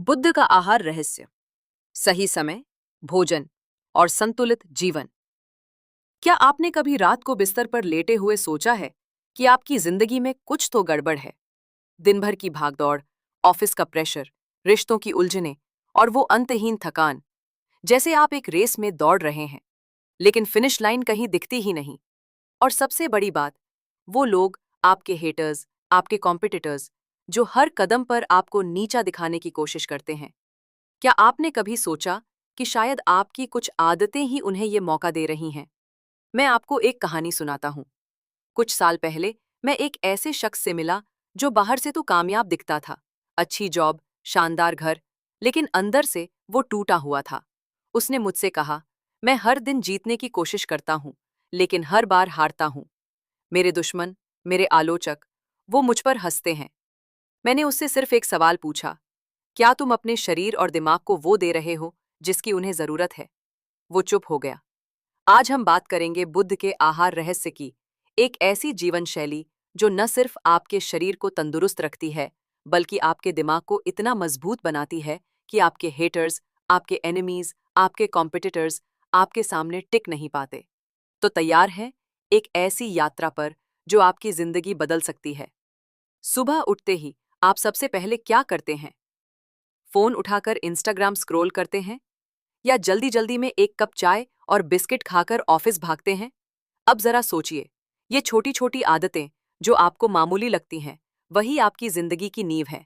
बुद्ध का आहार रहस्य। सही समय, भोजन और संतुलित जीवन। क्या आपने कभी रात को बिस्तर पर लेटे हुए सोचा है कि आपकी जिंदगी में कुछ तो गड़बड़ है? दिन भर की भागदौड़, ऑफिस का प्रेशर, रिश्तों की उलझनें और वो अंतहीन थकान, जैसे आप एक रेस में दौड़ रहे हैं लेकिन फिनिश लाइन कहीं दिखती ही नहीं। और सबसे बड़ी बात, वो लोग, आपके हेटर्स, आपके कॉम्पिटिटर्स, जो हर कदम पर आपको नीचा दिखाने की कोशिश करते हैं। क्या आपने कभी सोचा कि शायद आपकी कुछ आदतें ही उन्हें ये मौका दे रही हैं? मैं आपको एक कहानी सुनाता हूँ। कुछ साल पहले मैं एक ऐसे शख्स से मिला जो बाहर से तो कामयाब दिखता था, अच्छी जॉब, शानदार घर, लेकिन अंदर से वो टूटा हुआ था। उसने मुझसे कहा, मैं हर दिन जीतने की कोशिश करता हूँ, लेकिन हर बार हारता हूँ। मेरे दुश्मन, मेरे आलोचक, वो मुझ पर हंसते हैं। मैंने उससे सिर्फ एक सवाल पूछा, क्या तुम अपने शरीर और दिमाग को वो दे रहे हो जिसकी उन्हें जरूरत है? वो चुप हो गया। आज हम बात करेंगे बुद्ध के आहार रहस्य की, एक ऐसी जीवन शैली जो न सिर्फ आपके शरीर को तंदुरुस्त रखती है, बल्कि आपके दिमाग को इतना मजबूत बनाती है कि आपके हेटर्स, आपके एनिमीज, आपके कॉम्पिटिटर्स आपके सामने टिक नहीं पाते। तो तैयार हैं एक ऐसी यात्रा पर जो आपकी जिंदगी बदल सकती है? सुबह उठते ही आप सबसे पहले क्या करते हैं? फोन उठाकर इंस्टाग्राम स्क्रॉल करते हैं या जल्दी जल्दी में एक कप चाय और बिस्किट खाकर ऑफिस भागते हैं? अब जरा सोचिए, ये छोटी छोटी आदतें जो आपको मामूली लगती हैं, वही आपकी जिंदगी की नींव है।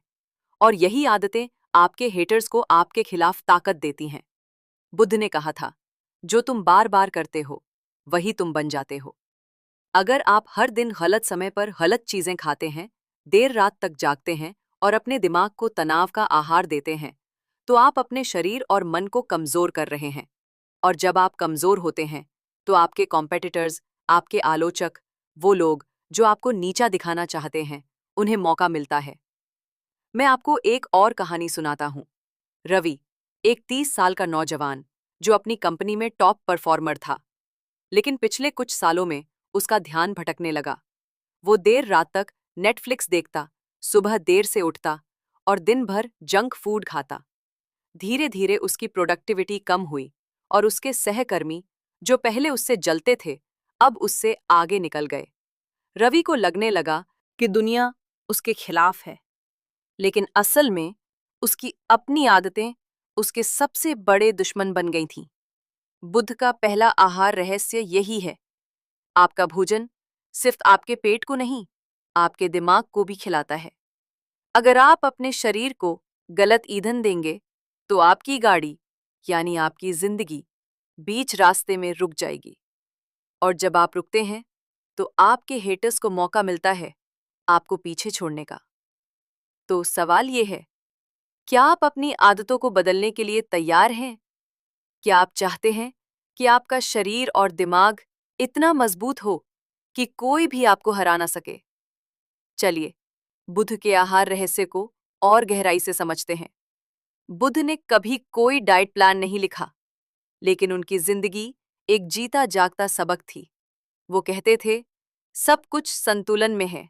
और यही आदतें आपके हेटर्स को आपके खिलाफ ताकत देती हैं। बुद्ध ने कहा था, जो तुम बार बार करते हो वही तुम बन जाते हो। अगर आप हर दिन गलत समय पर गलत चीजें खाते हैं, देर रात तक जागते हैं और अपने दिमाग को तनाव का आहार देते हैं, तो आप अपने शरीर और मन को कमजोर कर रहे हैं। और जब आप कमजोर होते हैं, तो आपके कॉम्पिटिटर्स, आपके आलोचक, वो लोग जो आपको नीचा दिखाना चाहते हैं, उन्हें मौका मिलता है। मैं आपको एक और कहानी सुनाता हूँ। रवि, एक 30 साल का नौजवान जो अपनी कंपनी में टॉप परफॉर्मर था, लेकिन पिछले कुछ सालों में उसका ध्यान भटकने लगा। वो देर रात तक नेटफ्लिक्स देखता, सुबह देर से उठता और दिन भर जंक फूड खाता। धीरे धीरे उसकी प्रोडक्टिविटी कम हुई और उसके सहकर्मी, जो पहले उससे जलते थे, अब उससे आगे निकल गए। रवि को लगने लगा कि दुनिया उसके खिलाफ है, लेकिन असल में उसकी अपनी आदतें उसके सबसे बड़े दुश्मन बन गई थीं। बुद्ध का पहला आहार रहस्य यही है, आपका भोजन सिर्फ आपके पेट को नहीं, आपके दिमाग को भी खिलाता है। अगर आप अपने शरीर को गलत ईंधन देंगे, तो आपकी गाड़ी, यानी आपकी जिंदगी, बीच रास्ते में रुक जाएगी। और जब आप रुकते हैं, तो आपके हेटर्स को मौका मिलता है आपको पीछे छोड़ने का। तो सवाल ये है, क्या आप अपनी आदतों को बदलने के लिए तैयार हैं? क्या आप चाहते हैं कि आपका शरीर और दिमाग इतना मजबूत हो कि कोई भी आपको हरा ना सके? चलिए, बुद्ध के आहार रहस्य को और गहराई से समझते हैं। बुद्ध ने कभी कोई डाइट प्लान नहीं लिखा, लेकिन उनकी जिंदगी एक जीता जागता सबक थी। वो कहते थे, सब कुछ संतुलन में है।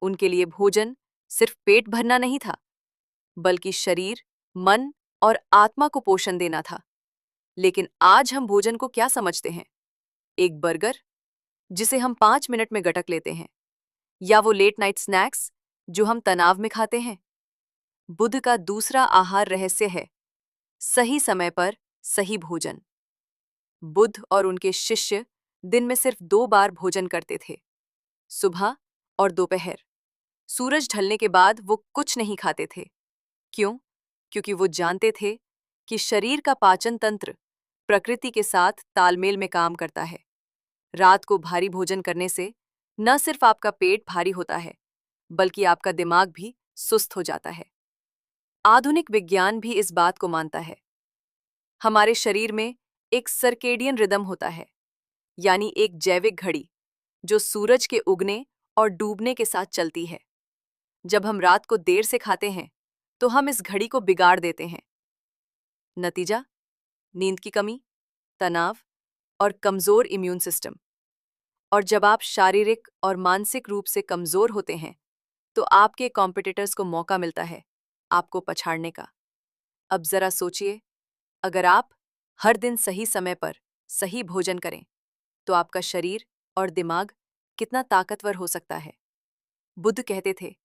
उनके लिए भोजन सिर्फ पेट भरना नहीं था, बल्कि शरीर, मन और आत्मा को पोषण देना था। लेकिन आज हम भोजन को क्या समझते हैं? एक बर्गर जिसे हम 5 मिनट में गटक लेते हैं, या वो लेट नाइट स्नैक्स जो हम तनाव में खाते हैं? बुद्ध का दूसरा आहार रहस्य है, सही समय पर सही भोजन। बुद्ध और उनके शिष्य दिन में सिर्फ 2 बार भोजन करते थे, सुबह और दोपहर। सूरज ढलने के बाद वो कुछ नहीं खाते थे। क्यों? क्योंकि वो जानते थे कि शरीर का पाचन तंत्र प्रकृति के साथ तालमेल में काम करता है। रात को भारी भोजन करने से न सिर्फ आपका पेट भारी होता है, बल्कि आपका दिमाग भी सुस्त हो जाता है। आधुनिक विज्ञान भी इस बात को मानता है। हमारे शरीर में एक सर्केडियन रिदम होता है, यानी एक जैविक घड़ी जो सूरज के उगने और डूबने के साथ चलती है। जब हम रात को देर से खाते हैं, तो हम इस घड़ी को बिगाड़ देते हैं। नतीजा, नींद की कमी, तनाव और कमजोर इम्यून सिस्टम। और जब आप शारीरिक और मानसिक रूप से कमजोर होते हैं, तो आपके कॉम्पिटिटर्स को मौका मिलता है आपको पछाड़ने का। अब जरा सोचिए, अगर आप हर दिन सही समय पर सही भोजन करें, तो आपका शरीर और दिमाग कितना ताकतवर हो सकता है। बुद्ध कहते थे,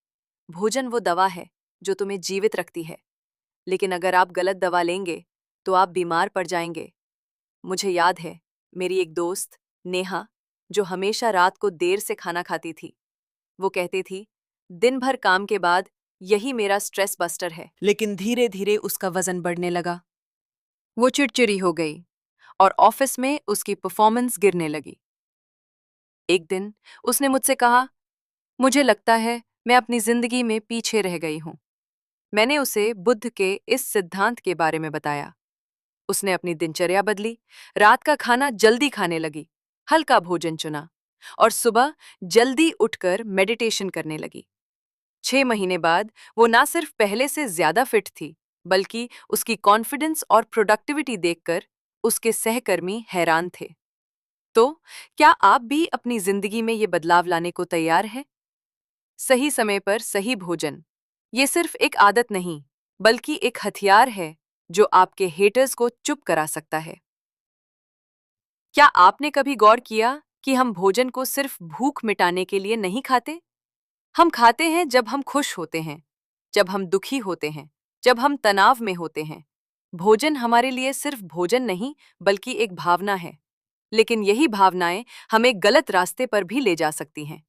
भोजन वो दवा है जो तुम्हें जीवित रखती है, लेकिन अगर आप गलत दवा लेंगे, तो आप बीमार पड़ जाएंगे। मुझे याद है, मेरी एक दोस्त, नेहा, जो हमेशा रात को देर से खाना खाती थी। वो कहती थी, दिन भर काम के बाद यही मेरा स्ट्रेस बस्टर है। लेकिन धीरे धीरे उसका वजन बढ़ने लगा। वो चिड़चिड़ी हो गई और ऑफिस में उसकी परफॉर्मेंस गिरने लगी। एक दिन उसने मुझसे कहा, मुझे लगता है मैं अपनी जिंदगी में पीछे रह गई हूं। मैंने उसे बुद्ध के इस सिद्धांत के बारे में बताया। उसने अपनी दिनचर्या बदली, रात का खाना जल्दी खाने लगी, हल्का भोजन चुना और सुबह जल्दी उठकर मेडिटेशन करने लगी। 6 महीने बाद वो ना सिर्फ पहले से ज्यादा फिट थी, बल्कि उसकी कॉन्फिडेंस और प्रोडक्टिविटी देखकर उसके सहकर्मी हैरान थे। तो क्या आप भी अपनी जिंदगी में ये बदलाव लाने को तैयार हैं? सही समय पर सही भोजन, ये सिर्फ एक आदत नहीं, बल्कि एक हथियार है जो आपके हेटर्स को चुप करा सकता है। क्या आपने कभी गौर किया कि हम भोजन को सिर्फ भूख मिटाने के लिए नहीं खाते? हम खाते हैं जब हम खुश होते हैं, जब हम दुखी होते हैं, जब हम तनाव में होते हैं। भोजन हमारे लिए सिर्फ भोजन नहीं, बल्कि एक भावना है। लेकिन यही भावनाएं हमें गलत रास्ते पर भी ले जा सकती हैं।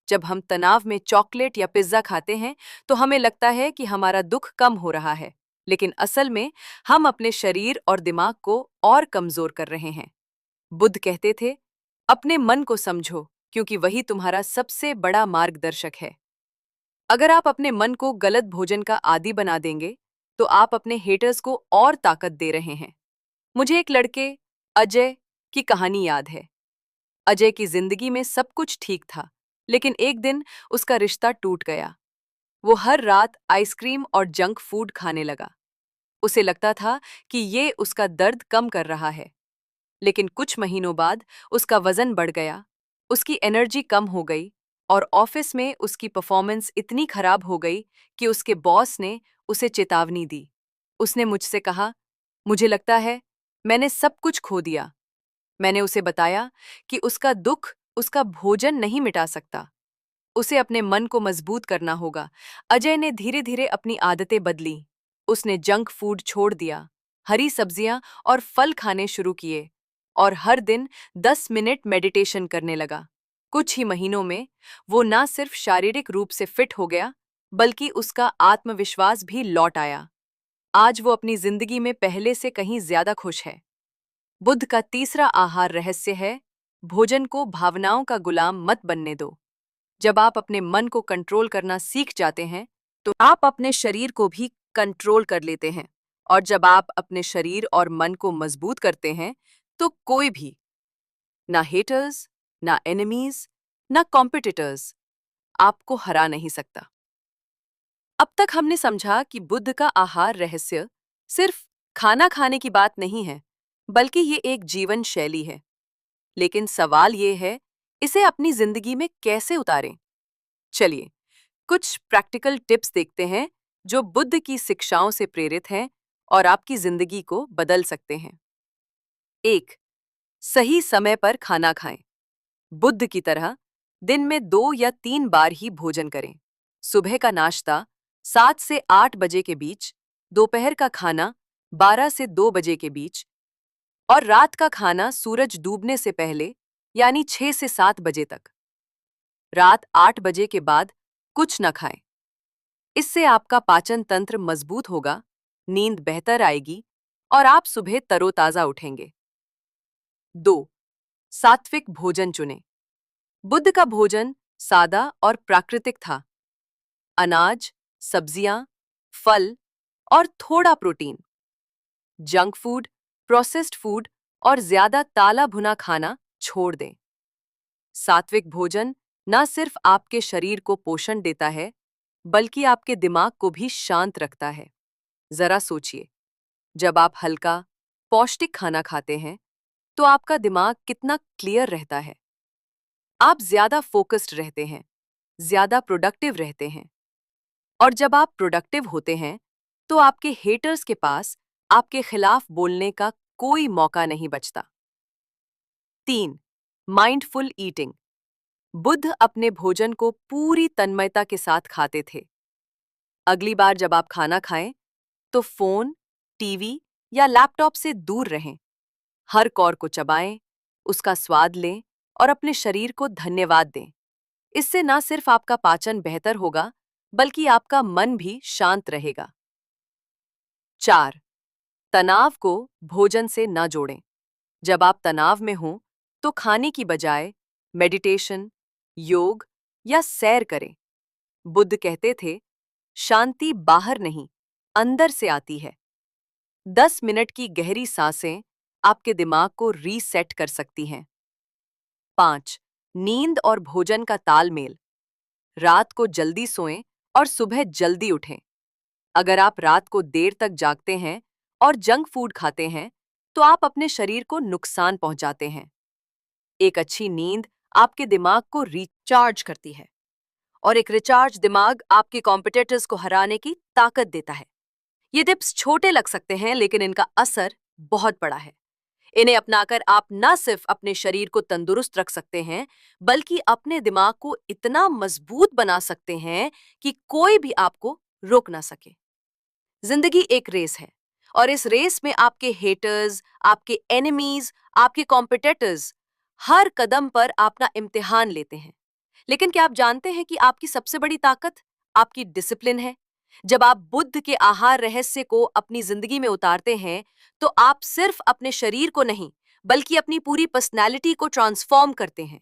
जब हम तनाव में चॉकलेट या पिज्जा खाते हैं, तो हमें लगता है कि हमारा दुख कम हो रहा है, लेकिन असल में हम अपने शरीर और दिमाग को और कमजोर कर रहे हैं। बुद्ध कहते थे, अपने मन को समझो, क्योंकि वही तुम्हारा सबसे बड़ा मार्गदर्शक है। अगर आप अपने मन को गलत भोजन का आदी बना देंगे, तो आप अपने हेटर्स को और ताकत दे रहे हैं। मुझे एक लड़के, अजय, की कहानी याद है। अजय की जिंदगी में सब कुछ ठीक था, लेकिन एक दिन उसका रिश्ता टूट गया। वो हर रात आइसक्रीम और जंक फूड खाने लगा। उसे लगता था कि ये उसका दर्द कम कर रहा है। लेकिन कुछ महीनों बाद उसका वजन बढ़ गया, उसकी एनर्जी कम हो गई और ऑफिस में उसकी परफॉर्मेंस इतनी खराब हो गई कि उसके बॉस ने उसे चेतावनी दी। उसने मुझसे कहा, मुझे लगता है मैंने सब कुछ खो दिया। मैंने उसे बताया कि उसका दुख उसका भोजन नहीं मिटा सकता। उसे अपने मन को मजबूत करना होगा। अजय ने धीरे धीरे अपनी आदतें बदली। उसने जंक फूड छोड़ दिया, हरी सब्जियां और फल खाने शुरू किए और हर दिन 10 मिनट मेडिटेशन करने लगा। कुछ ही महीनों में वो ना सिर्फ शारीरिक रूप से फिट हो गया, बल्कि उसका आत्मविश्वास भी लौट आया। आज वो अपनी जिंदगी में पहले से कहीं ज्यादा खुश है। बुद्ध का तीसरा आहार रहस्य है, भोजन को भावनाओं का गुलाम मत बनने दो। जब आप अपने मन को कंट्रोल करना सीख जाते हैं, तो आप अपने शरीर को भी कंट्रोल कर लेते हैं। और जब आप अपने शरीर और मन को मजबूत करते हैं, तो कोई भी, ना हेटर्स, ना एनिमीज, ना कॉम्पिटिटर्स, आपको हरा नहीं सकता। अब तक हमने समझा कि बुद्ध का आहार रहस्य सिर्फ खाना खाने की बात नहीं है, बल्कि ये एक जीवन शैली है। लेकिन सवाल ये है, इसे अपनी जिंदगी में कैसे उतारें? चलिए, कुछ प्रैक्टिकल टिप्स देखते हैं जो बुद्ध की शिक्षाओं से प्रेरित हैं और आपकी जिंदगी को बदल सकते हैं। 1. सही समय पर खाना खाएं। बुद्ध की तरह दिन में 2 या 3 बार ही भोजन करें। सुबह का नाश्ता 7 से 8 बजे के बीच, दोपहर का खाना 12 से 2 बजे के बीच और रात का खाना सूरज डूबने से पहले, यानी 6 से 7 बजे तक। रात 8 बजे के बाद कुछ न खाएं। इससे आपका पाचन तंत्र मजबूत होगा, नींद बेहतर आएगी और आप सुबह तरोताजा उठेंगे। 2. सात्विक भोजन चुनें। बुद्ध का भोजन सादा और प्राकृतिक था। अनाज, सब्जियां, फल और थोड़ा protein. Junk food, processed food और ज्यादा ताला भुना खाना छोड़ दें। सात्विक भोजन न सिर्फ आपके शरीर को पोषण देता है, बल्कि आपके दिमाग को भी शांत रखता है। जरा सोचिए, जब आप हल्का, पौष्टिक खाना खाते हैं, तो आपका दिमाग कितना क्लियर रहता है। आप ज्यादा फोकस्ड रहते हैं, ज्यादा प्रोडक्टिव रहते हैं। और जब आप प्रोडक्टिव होते हैं, तो आपके हेटर्स के पास आपके खिलाफ बोलने का कोई मौका नहीं बचता। 3. Mindful eating. बुद्ध अपने भोजन को पूरी तन्मयता के साथ खाते थे। अगली बार जब आप खाना खाएं, तो फोन, टीवी या लैपटॉप से दूर रहें। हर कौर को चबाएं, उसका स्वाद लें और अपने शरीर को धन्यवाद दें। इससे ना सिर्फ आपका पाचन बेहतर होगा, बल्कि आपका मन भी शांत रहेगा। 4. तनाव को भोजन से न जोड़ें। जब आप तनाव में हों, तो खाने की बजाय मेडिटेशन, योग या सैर करें। बुद्ध कहते थे, शांति बाहर नहीं, अंदर से आती है। 10 मिनट की गहरी सांसें आपके दिमाग को रीसेट कर सकती हैं। 5. नींद और भोजन का तालमेल। रात को जल्दी सोएं और सुबह जल्दी उठें। अगर आप रात को देर तक जागते हैं और जंक फूड खाते हैं, तो आप अपने शरीर को नुकसान पहुंचाते हैं। एक अच्छी नींद आपके दिमाग को रिचार्ज करती है, और एक रिचार्ज दिमाग आपके कॉम्पिटिटर्स को हराने की ताकत देता है। ये टिप्स छोटे लग सकते हैं, लेकिन इनका असर बहुत बड़ा है। इन्हें अपनाकर आप न सिर्फ अपने शरीर को तंदुरुस्त रख सकते हैं, बल्कि अपने दिमाग को इतना मजबूत बना सकते हैं कि कोई भी आपको रोक ना सके। जिंदगी एक रेस है, और इस रेस में आपके हेटर्स, आपके एनिमीज, आपके कॉम्पिटिटर्स हर कदम पर अपना इम्तिहान लेते हैं। लेकिन क्या आप जानते हैं कि आपकी सबसे बड़ी ताकत आपकी डिसिप्लिन है? जब आप बुद्ध के आहार रहस्य को अपनी जिंदगी में उतारते हैं, तो आप सिर्फ अपने शरीर को नहीं, बल्कि अपनी पूरी पर्सनैलिटी को ट्रांसफॉर्म करते हैं।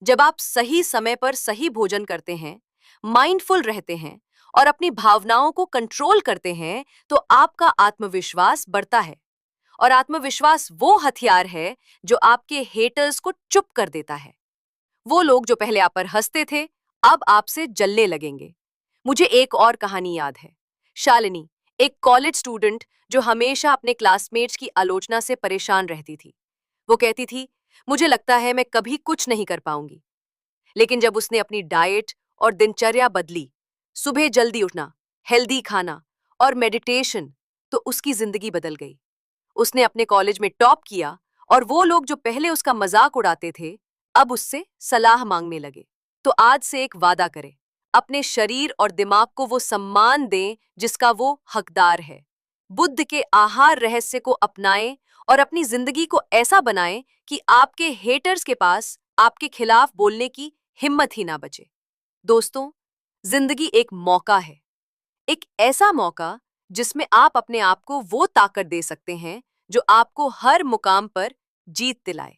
जब आप सही समय पर सही भोजन करते हैं, माइंडफुल रहते हैं और अपनी भावनाओं को कंट्रोल करते हैं, तो आपका आत्मविश्वास बढ़ता है। और आत्मविश्वास वो हथियार है जो आपके हेटर्स को चुप कर देता है। वो लोग जो पहले आप पर हंसते थे, अब आपसे जलने लगेंगे। मुझे एक और कहानी याद है। शालिनी, एक कॉलेज स्टूडेंट जो हमेशा अपने क्लासमेट्स की आलोचना से परेशान रहती थी। वो कहती थी, मुझे लगता है मैं कभी कुछ नहीं कर पाऊंगी। लेकिन जब उसने अपनी डाइट और दिनचर्या बदली, सुबह जल्दी उठना, हेल्दी खाना और मेडिटेशन, तो उसकी जिंदगी बदल गई। उसने अपने कॉलेज में टॉप किया, और वो लोग जो पहले उसका मजाक उड़ाते थे, अब उससे सलाह मांगने लगे। तो आज से एक वादा करें, अपने शरीर और दिमाग को वो सम्मान दें जिसका वो हकदार है। बुद्ध के आहार रहस्य को अपनाएं और अपनी जिंदगी को ऐसा बनाएं कि आपके हेटर्स के पास आपके खिलाफ बोलने की हिम्मत ही ना बचे। दोस्तों, जिंदगी एक मौका है, एक ऐसा मौका जिसमें आप अपने आप को वो ताकत दे सकते हैं जो आपको हर मुकाम पर जीत दिलाए।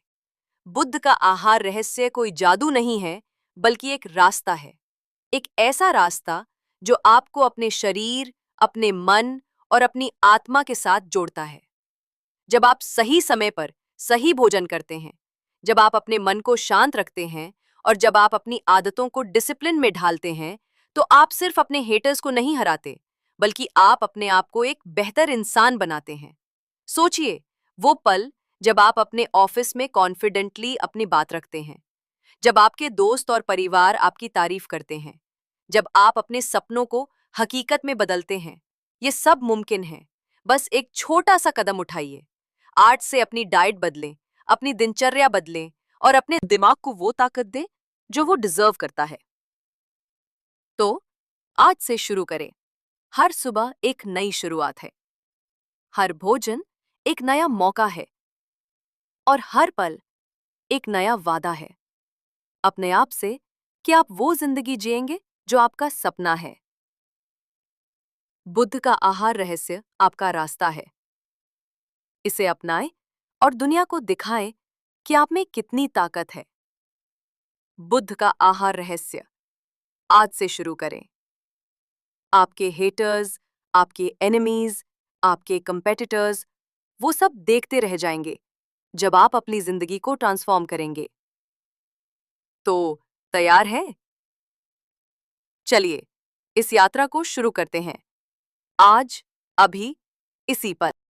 बुद्ध का आहार रहस्य कोई जादू नहीं है, बल्कि एक रास्ता है। एक ऐसा रास्ता जो आपको अपने शरीर, अपने मन और अपनी आत्मा के साथ जोड़ता है। जब आप सही समय पर सही भोजन करते हैं, जब आप अपने मन को शांत रखते हैं और जब आप अपनी आदतों को डिसिप्लिन में ढालते हैं, तो आप सिर्फ अपने हेटर्स को नहीं हराते, बल्कि आप अपने आप को एक बेहतर इंसान बनाते हैं। सोचिए, वो पल जब आप अपने ऑफिस में कॉन्फिडेंटली अपनी बात रखते हैं, जब आपके दोस्त और परिवार आपकी तारीफ करते हैं, जब आप अपने सपनों को हकीकत में बदलते हैं। ये सब मुमकिन है। बस एक छोटा सा कदम उठाइए। आज से अपनी डाइट बदलें, अपनी दिनचर्या बदलें और अपने दिमाग को वो ताकत दें जो वो डिजर्व करता है। तो आज से शुरू करें। हर सुबह एक नई शुरुआत है, हर भोजन एक नया मौका है, और हर पल एक नया वादा है अपने आप से कि आप वो जिंदगी जिएंगे जो आपका सपना है। बुद्ध का आहार रहस्य आपका रास्ता है। इसे अपनाएं और दुनिया को दिखाएं कि आप में कितनी ताकत है। बुद्ध का आहार रहस्य आज से शुरू करें। आपके हेटर्स, आपके एनिमीज, आपके कंपेटिटर्स, वो सब देखते रह जाएंगे जब आप अपनी जिंदगी को ट्रांसफॉर्म करेंगे। तो तैयार हैं? चलिए इस यात्रा को शुरू करते हैं। आज, अभी, इसी पर।